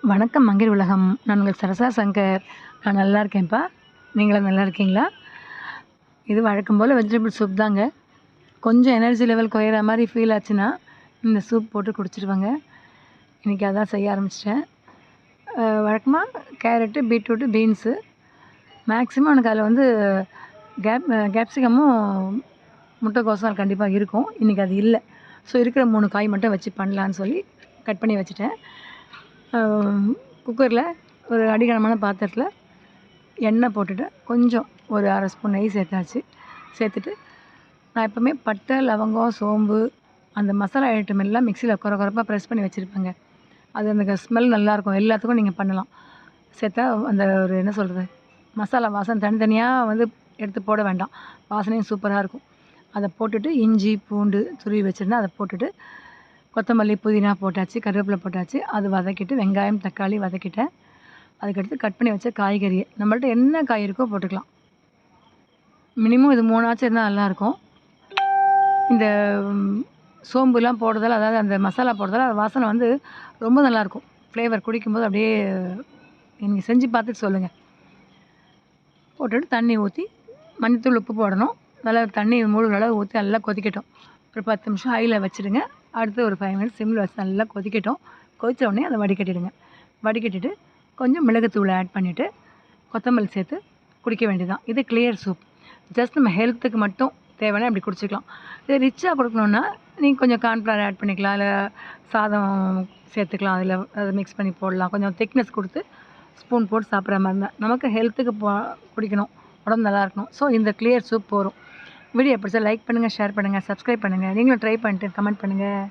வணக்கம் மங்கிர் உலகம். நான் உங்கள் சரசா சங்கர். நான் நல்லா இருக்கேன்ப்பா. நீங்களும் நல்லா இருக்கீங்களா? இது வழக்கம் போல் வெஜிடபிள் சூப் தாங்க. கொஞ்சம் எனர்ஜி லெவல் குறையிற மாதிரி ஃபீல் ஆச்சுன்னா இந்த சூப் போட்டு குடிச்சிடுவேங்க. இன்றைக்கி அதான் செய்ய ஆரம்பிச்சிட்டேன். வழக்கமாக கேரட்டு, பீட்ரூட்டு, பீன்ஸு மேக்ஸிமம் எனக்கு அதில் வந்து கேப்சிகமும் முட்டைக்கோஸும் கண்டிப்பாக இருக்கும். இன்றைக்கி அது இல்லை. ஸோ இருக்கிற 3 காய் மட்டும் வச்சு பண்ணலான்னு சொல்லி கட் பண்ணி வச்சுட்டேன். குக்கரில் ஒரு அடிகனமான பாத்திரத்தில் எண்ணெய் போட்டுட்டு கொஞ்சம் ஒரு 1/2 ஸ்பூன் நெய் சேர்த்துட்டு நான் எப்போவுமே பட்டை, லவங்கம், சோம்பு அந்த மசாலா ஐட்டம் எல்லாம் மிக்சியில் குறைப்பாக ப்ரெஸ் பண்ணி வச்சுருப்பேங்க. அது அந்த ஸ்மெல் நல்லாயிருக்கும். எல்லாத்துக்கும் நீங்கள் பண்ணலாம். சேர்த்தா அந்த ஒரு என்ன சொல்கிறது, மசாலா வாசனை தனித்தனியாக வந்து எடுத்து போட வேண்டாம். வாசனையும் சூப்பராக இருக்கும். அதை போட்டுட்டு இஞ்சி, பூண்டு துருவி வச்சுருந்தேன். அதை போட்டுட்டு கொத்தமல்லி, புதினா போட்டாச்சு, கருவேப்பிலை போட்டாச்சு. அது வதக்கிட்டு வெங்காயம், தக்காளி வதக்கிட்டேன். அதுக்கடுத்து கட் பண்ணி வச்ச காய்கறியை நம்மள்ட்ட என்ன காய் இருக்கோ போட்டுக்கலாம். மினிமம் இது 3 ஆச்சு இருந்தால் நல்லாயிருக்கும். இந்த சோம்புலாம் போடுறதால, அதாவது அந்த மசாலா போடுறதால அது வாசனை வந்து ரொம்ப நல்லாயிருக்கும். ஃப்ளேவர் குடிக்கும்போது அப்படியே நீங்கள் செஞ்சு பார்த்துட்டு சொல்லுங்கள். போட்டுட்டு தண்ணி ஊற்றி மஞ்சத்தூள், உப்பு போடணும். நல்லா தண்ணி மூழ்கிற அளவு ஊற்றி நல்லா கொதிக்கட்டும். ஒரு 10 நிமிஷம் ஹையில் வச்சுடுங்க. அடுத்து ஒரு 5 மினிட்ஸ் சிம்மில் வச்சு நல்லா கொதிக்கட்டும். கொதித்த உடனே அதை வடிகட்டிடுங்க. வடிகட்டிட்டு கொஞ்சம் மிளகுத்தூளை ஆட் பண்ணிவிட்டு கொத்தமல்லி சேர்த்து குடிக்க வேண்டியதுதான். இது கிளியர் சூப். ஜஸ்ட் நம்ம ஹெல்த்துக்கு மட்டும் தேவைன்னா இப்படி குடிச்சிக்கலாம். இது ரிச்சாக கொடுக்கணுன்னா நீங்கள் கொஞ்சம் கார்ன்ஃப்ளவர் ஆட் பண்ணிக்கலாம். இல்லை சாதம் சேர்த்துக்கலாம். அதில் அதை மிக்ஸ் பண்ணி போடலாம். கொஞ்சம் திக்னஸ் கொடுத்து ஸ்பூன் போட்டு சாப்பிட்ற மாதிரி தான். நமக்கு ஹெல்த்துக்கு குடிக்கணும், உடம்பு நல்லா இருக்கணும். ஸோ இந்த கிளியர் சூப் போதும். வீடியோ பிடிச்சா லைக் பண்ணுங்கள், ஷேர் பண்ணுங்கள், சப்ஸ்கிரைப் பண்ணுங்கள். நீங்களும் ட்ரை பண்ணிட்டு கமெண்ட் பண்ணுங்கள்.